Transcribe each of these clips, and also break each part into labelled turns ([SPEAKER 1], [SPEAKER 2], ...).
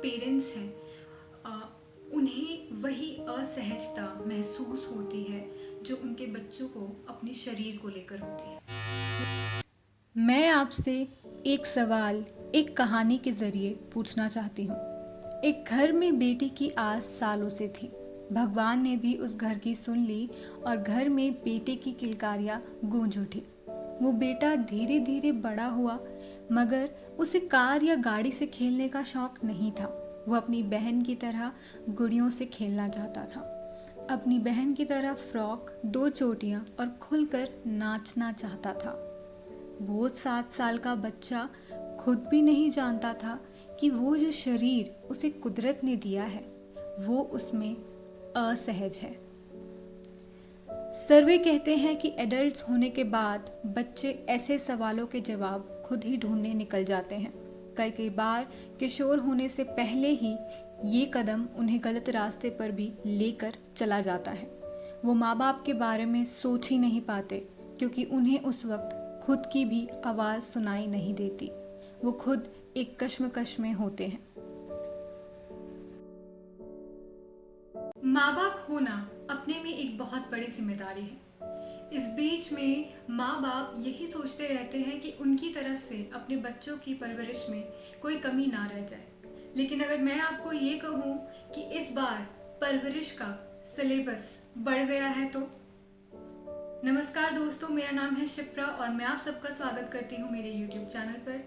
[SPEAKER 1] Parents हैं उन्हें वही असहजता महसूस होती है जो उनके बच्चों को अपने शरीर को लेकर होती है। मैं आपसे एक सवाल एक कहानी के ज़रिए पूछना चाहती हूँ। एक घर में बेटी की आस सालों से थी। भगवान ने भी उस घर की सुन ली और घर में बेटे की किलकारियाँ गूंज उठी। वो बेटा धीरे धीरे बड़ा हुआ, मगर उसे कार या गाड़ी से खेलने का शौक नहीं था। वो अपनी बहन की तरह गुड़ियों से खेलना चाहता था। अपनी बहन की तरह फ्रॉक, 2 चोटियाँ और खुलकर नाचना चाहता था। वो 7 साल का बच्चा खुद भी नहीं जानता था कि वो जो शरीर उसे कुदरत ने दिया है वो उसमें असहज है। सर्वे कहते हैं कि एडल्ट्स होने के बाद बच्चे ऐसे सवालों के जवाब खुद ही ढूंढने निकल जाते हैं। कई बार किशोर होने से पहले ही ये कदम उन्हें गलत रास्ते पर भी लेकर चला जाता है। वो माँ बाप के बारे में सोच ही नहीं पाते क्योंकि उन्हें उस वक्त खुद की भी आवाज़ सुनाई नहीं देती। वो खुद एक कश्मकश में होते हैं। माँ बाप होना अपने में एक बहुत बड़ी जिम्मेदारी है। इस बीच में माँ बाप यही सोचते रहते हैं कि उनकी तरफ से अपने बच्चों की परवरिश में कोई कमी ना रह जाए। लेकिन अगर मैं आपको ये कहूँ कि इस बार परवरिश का सिलेबस बढ़ गया है तो। नमस्कार दोस्तों, मेरा नाम है शिप्रा और मैं आप सबका स्वागत करती हूँ मेरे YouTube चैनल पर।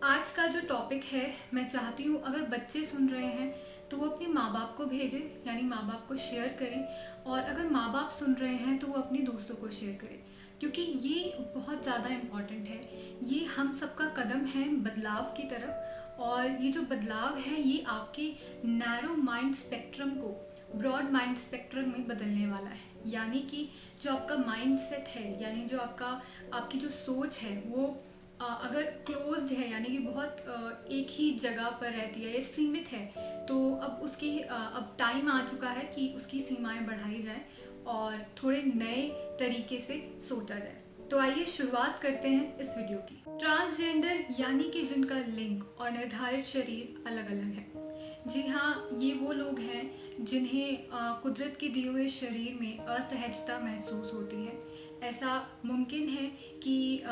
[SPEAKER 1] आज का जो टॉपिक है, मैं चाहती हूँ अगर बच्चे सुन रहे हैं तो वो अपने माँ बाप को भेजें, यानी माँ बाप को शेयर करें, और अगर माँ बाप सुन रहे हैं तो वो अपने दोस्तों को शेयर करें, क्योंकि ये बहुत ज़्यादा इम्पॉर्टेंट है। ये हम सबका कदम है बदलाव की तरफ, और ये जो बदलाव है ये आपके नैरो माइंड स्पेक्ट्रम को ब्रॉड माइंड स्पेक्ट्रम में बदलने वाला है। यानी कि जो आपका माइंड सेट है, यानी जो आपकी जो सोच है वो अगर क्लोज्ड है, यानी कि बहुत एक ही जगह पर रहती है या सीमित है, तो अब उसकी अब टाइम आ चुका है कि उसकी सीमाएं बढ़ाई जाए और थोड़े नए तरीके से सोचा जाए। तो आइए शुरुआत करते हैं इस वीडियो की। ट्रांसजेंडर यानी कि जिनका लिंग और निर्धारित शरीर अलग अलग है। जी हाँ, ये वो लोग हैं जिन्हें कुदरत के दिए हुए शरीर में असहजता महसूस होती है। ऐसा मुमकिन है कि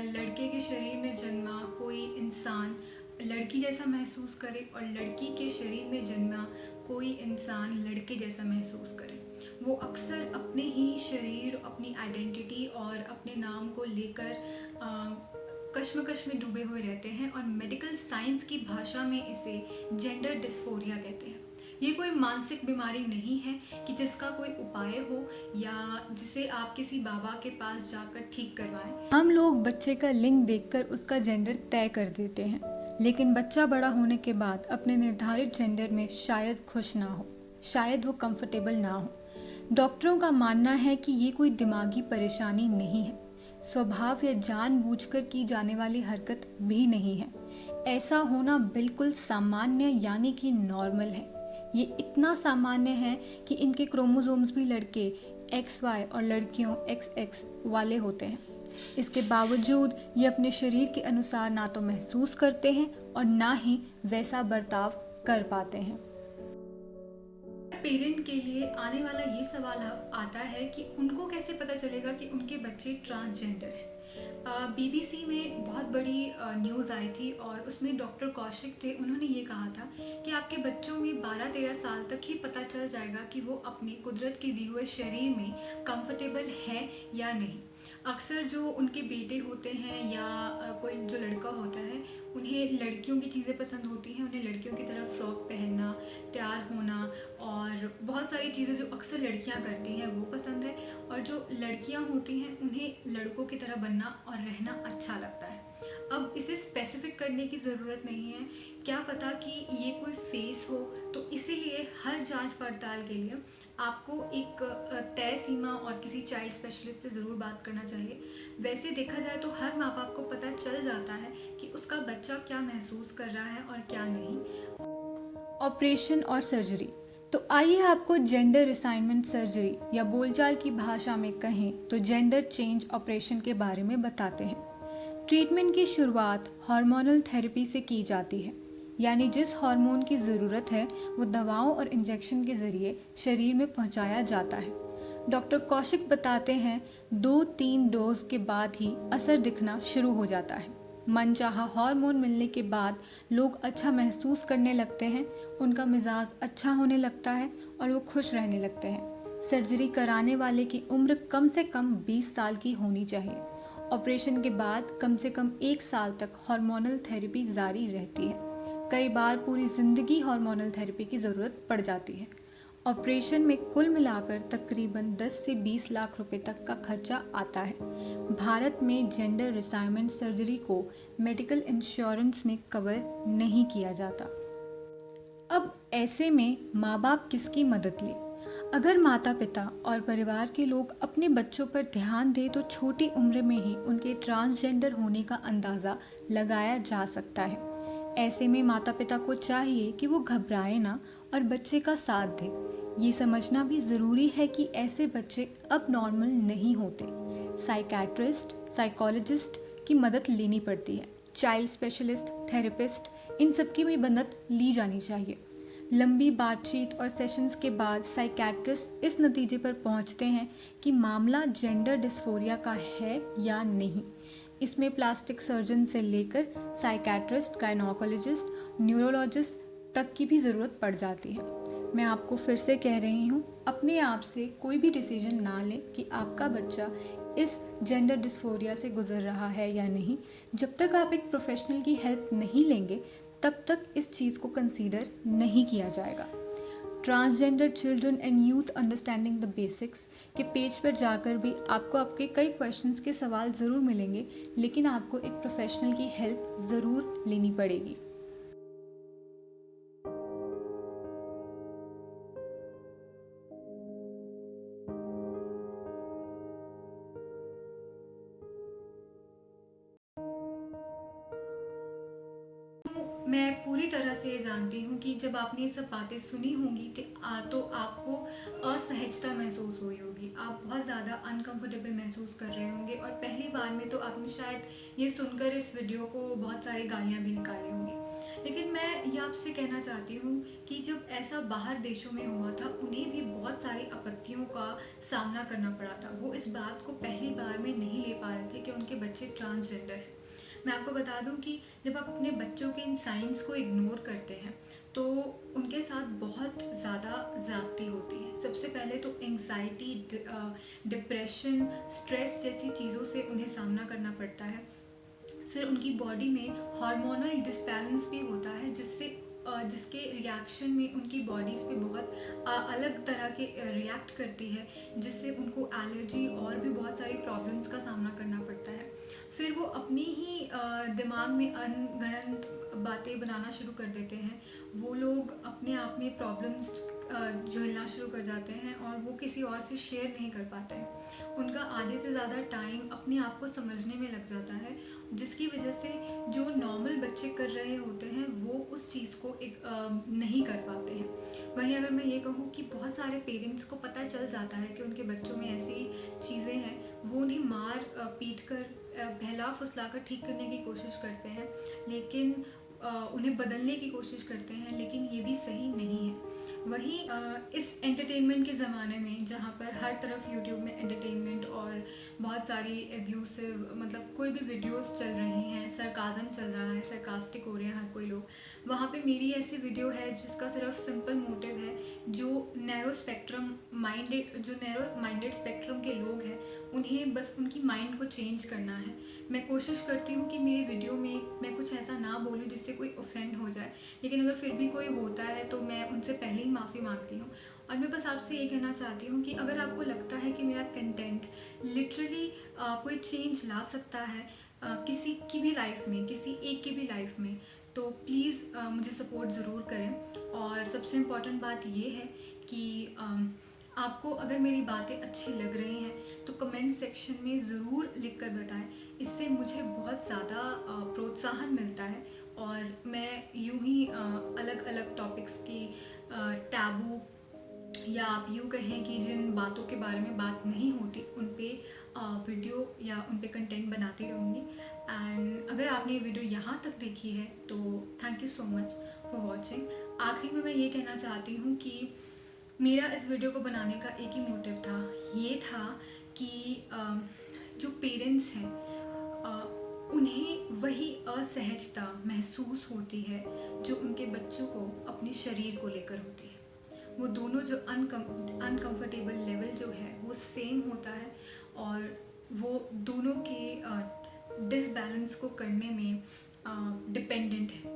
[SPEAKER 1] लड़के के शरीर में जन्मा कोई इंसान लड़की जैसा महसूस करे और लड़की के शरीर में जन्मा कोई इंसान लड़के जैसा महसूस करे। वो अक्सर अपने ही शरीर, अपनी आइडेंटिटी और अपने नाम को लेकर कश्मकश में डूबे हुए रहते हैं, और मेडिकल साइंस की भाषा में इसे जेंडर डिस्फोरिया कहते हैं। ये कोई मानसिक बीमारी नहीं है कि जिसका कोई उपाय हो या जिसे आप किसी बाबा के पास जाकर ठीक करवाएं। हम लोग बच्चे का लिंग देखकर उसका जेंडर तय कर देते हैं, लेकिन बच्चा बड़ा होने के बाद अपने निर्धारित जेंडर में शायद खुश ना हो, शायद वो कंफर्टेबल ना हो। डॉक्टरों का मानना है कि ये कोई दिमागी परेशानी नहीं है, स्वभाव या जानबूझकर की जाने वाली हरकत भी नहीं है। ऐसा होना बिल्कुल सामान्य यानी कि नॉर्मल है। ये इतना सामान्य है कि इनके क्रोमोसोम्स भी लड़के XY और लड़कियों XX वाले होते हैं। इसके बावजूद ये अपने शरीर के अनुसार ना तो महसूस करते हैं और ना ही वैसा बर्ताव कर पाते हैं। पेरेंट के लिए आने वाला ये सवाल आता है कि उनको कैसे पता चलेगा कि उनके बच्चे ट्रांसजेंडर हैं। BBC में बहुत बड़ी न्यूज़ आई थी और उसमें डॉक्टर कौशिक थे। उन्होंने ये कहा था कि आपके बच्चों में 12-13 साल तक ही पता चल जाएगा कि वो अपने कुदरत के दिए हुए शरीर में कंफर्टेबल है या नहीं। अक्सर जो उनके बेटे होते हैं या कोई जो लड़का होता है, उन्हें लड़कियों की चीज़ें पसंद होती हैं। उन्हें लड़कियों की तरह फ्रॉक पहनना, तैयार होना और बहुत सारी चीज़ें जो अक्सर लड़कियां करती हैं वो पसंद है, और जो लड़कियां होती हैं उन्हें लड़कों की तरह बनना और रहना अच्छा लगता है। अब इसे स्पेसिफिक करने की ज़रूरत नहीं है, क्या पता कि ये कोई फेस हो, तो इसीलिए हर जांच पड़ताल के लिए आपको एक तय सीमा और किसी चाइल्ड स्पेशलिस्ट से ज़रूर बात करना चाहिए। वैसे देखा जाए तो हर माँ बाप को पता चल जाता है कि उसका बच्चा क्या महसूस कर रहा है और क्या नहीं। ऑपरेशन और सर्जरी। तो आइए आपको जेंडर रिसाइनमेंट सर्जरी या बोलचाल की भाषा में कहें तो जेंडर चेंज ऑपरेशन के बारे में बताते हैं। ट्रीटमेंट की शुरुआत हार्मोनल थेरेपी से की जाती है। यानी जिस हार्मोन की ज़रूरत है वो दवाओं और इंजेक्शन के ज़रिए शरीर में पहुंचाया जाता है। डॉक्टर कौशिक बताते हैं 2-3 डोज के बाद ही असर दिखना शुरू हो जाता है। मनचाहा हार्मोन मिलने के बाद लोग अच्छा महसूस करने लगते हैं, उनका मिजाज अच्छा होने लगता है और वो खुश रहने लगते हैं। सर्जरी कराने वाले की उम्र कम से कम 20 साल की होनी चाहिए। ऑपरेशन के बाद कम से कम 1 साल तक हार्मोनल थेरेपी जारी रहती है। कई बार पूरी ज़िंदगी हार्मोनल थेरेपी की ज़रूरत पड़ जाती है। ऑपरेशन में कुल मिलाकर तकरीबन 10 से 20 लाख रुपए तक का खर्चा आता है। भारत में जेंडर रिसाइनमेंट सर्जरी को मेडिकल इंश्योरेंस में कवर नहीं किया जाता। अब ऐसे में माँ बाप किसकी मदद ले? अगर माता पिता और परिवार के लोग अपने बच्चों पर ध्यान दें तो छोटी उम्र में ही उनके ट्रांसजेंडर होने का अंदाज़ा लगाया जा सकता है। ऐसे में माता पिता को चाहिए कि वो घबराए ना और बच्चे का साथ दे। ये समझना भी ज़रूरी है कि ऐसे बच्चे अब नॉर्मल नहीं होते। साइकेट्रिस्ट, साइकोलॉजिस्ट की मदद लेनी पड़ती है। चाइल्ड स्पेशलिस्ट, थेरेपिस्ट, इन सब की भी मदद ली जानी चाहिए। लंबी बातचीत और सेशंस के बाद साइकेट्रिस्ट इस नतीजे पर पहुंचते हैं कि मामला जेंडर डिस्फोरिया का है या नहीं। इसमें प्लास्टिक सर्जन से लेकर साइकेट्रिस्ट, गायनोकोलॉजिस्ट, न्यूरोलॉजिस्ट तक की भी ज़रूरत पड़ जाती है। मैं आपको फिर से कह रही हूँ, अपने आप से कोई भी डिसीजन ना लें कि आपका बच्चा इस जेंडर डिस्फोरिया से गुजर रहा है या नहीं। जब तक आप एक प्रोफेशनल की हेल्प नहीं लेंगे तब तक इस चीज़ को कंसीडर नहीं किया जाएगा। Transgender children and youth understanding the basics के पेज पर जाकर भी आपको आपके कई क्वेश्चंस के सवाल ज़रूर मिलेंगे, लेकिन आपको एक प्रोफेशनल की हेल्प ज़रूर लेनी पड़ेगी। मैं पूरी तरह से ये जानती हूँ कि जब आपने ये सब बातें सुनी होंगी तो आपको असहजता महसूस हुई होगी। आप बहुत ज़्यादा अनकंफर्टेबल महसूस कर रहे होंगे और पहली बार में तो आपने शायद ये सुनकर इस वीडियो को बहुत सारी गालियाँ भी निकाली होंगी। लेकिन मैं ये आपसे कहना चाहती हूँ कि जब ऐसा बाहर देशों में हुआ था, उन्हें भी बहुत सारी आपत्तियों का सामना करना पड़ा था। वो इस बात को पहली बार में नहीं ले पा रहे थे कि उनके बच्चे ट्रांसजेंडर हैं। मैं आपको बता दूं कि जब आप अपने बच्चों के इन साइंस को इग्नोर करते हैं तो उनके साथ बहुत ज़्यादा ज़्यादती होती है। सबसे पहले तो एंग्जाइटी, डिप्रेशन, स्ट्रेस जैसी चीज़ों से उन्हें सामना करना पड़ता है। फिर उनकी बॉडी में हार्मोनल डिसबैलेंस भी होता है जिसके रिएक्शन में उनकी बॉडीज़ पे बहुत अलग तरह के रिएक्ट करती है, जिससे उनको एलर्जी और भी बहुत सारी प्रॉब्लम्स का सामना करना पड़ता है। फिर वो अपनी ही दिमाग में अनगढ़ंत बातें बनाना शुरू कर देते हैं। वो लोग अपने आप में प्रॉब्लम्स झेलना शुरू कर जाते हैं और वो किसी और से शेयर नहीं कर पाते हैं। उनका आधे से ज़्यादा टाइम अपने आप को समझने में लग जाता है, जिसकी वजह से जो नॉर्मल बच्चे कर रहे होते हैं वो उस चीज़ को नहीं कर पाते हैं। वहीं अगर मैं ये कहूँ कि बहुत सारे पेरेंट्स को पता चल जाता है कि उनके बच्चों में ऐसी चीज़ें हैं, वो उन्हें मार पीट कर बहला फुसला कर ठीक करने की कोशिश करते हैं, लेकिन उन्हें बदलने की कोशिश करते हैं, लेकिन ये भी सही नहीं है। वहीं इस एंटरटेनमेंट के ज़माने में जहाँ पर हर तरफ यूट्यूब में एंटरटेनमेंट और बहुत सारी एब्यूसिव मतलब कोई भी वीडियोस चल रही हैं, सरकाज़म चल रहा है, सरकास्टिक हो रहे हैं हर कोई लोग, वहाँ पे मेरी ऐसी वीडियो है जिसका सिर्फ सिंपल मोटिव है जो नैरो माइंडेड स्पेक्ट्रम के लोग हैं, उन्हें बस उनकी माइंड को चेंज करना है। मैं कोशिश करती हूँ कि मेरी वीडियो में मैं कुछ ऐसा ना बोलूँ जिससे कोई ऑफेंड हो जाए, लेकिन अगर फिर भी कोई होता है तो मैं उनसे पहले ही माफ़ी मांगती हूँ। और मैं बस आपसे ये कहना चाहती हूँ कि अगर आपको लगता है कि मेरा कंटेंट लिटरली कोई चेंज ला सकता है किसी की भी लाइफ में, किसी एक की भी लाइफ में, तो प्लीज़ मुझे सपोर्ट ज़रूर करें। और सबसे इम्पॉर्टेंट बात ये है कि आपको अगर मेरी बातें अच्छी लग रही हैं तो कमेंट सेक्शन में ज़रूर लिख कर बताएं। इससे मुझे बहुत ज़्यादा प्रोत्साहन मिलता है और मैं यूं ही अलग अलग टॉपिक्स की टैबू या आप यूँ कहें कि जिन बातों के बारे में बात नहीं होती उन पे वीडियो या उन पे कंटेंट बनाती रहूँगी। एंड अगर आपने ये वीडियो यहाँ तक देखी है तो thank you so much for watching. आखिरी में मैं ये कहना चाहती हूँ कि मेरा इस वीडियो को बनाने का एक ही मोटिव था, ये था कि जो पेरेंट्स हैं उन्हें वही असहजता महसूस होती है जो उनके बच्चों को अपने शरीर को लेकर होती है। वो दोनों जो अनकंफर्टेबल लेवल जो है वो सेम होता है और वो दोनों के डिसबैलेंस को करने में डिपेंडेंट है।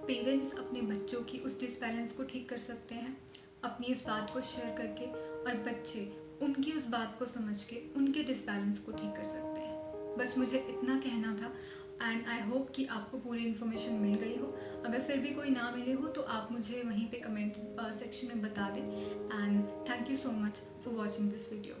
[SPEAKER 1] पेरेंट्स अपने बच्चों की उस डिसबैलेंस को ठीक कर सकते हैं अपनी इस बात को शेयर करके, और बच्चे उनकी उस बात को समझ के उनके डिसबैलेंस को ठीक कर सकते हैं। बस मुझे इतना कहना था एंड आई होप कि आपको पूरी इन्फॉर्मेशन मिल गई हो। अगर फिर भी कोई ना मिले हो तो आप मुझे वहीं पे कमेंट सेक्शन में बता दें। And thank you so much for watching this video.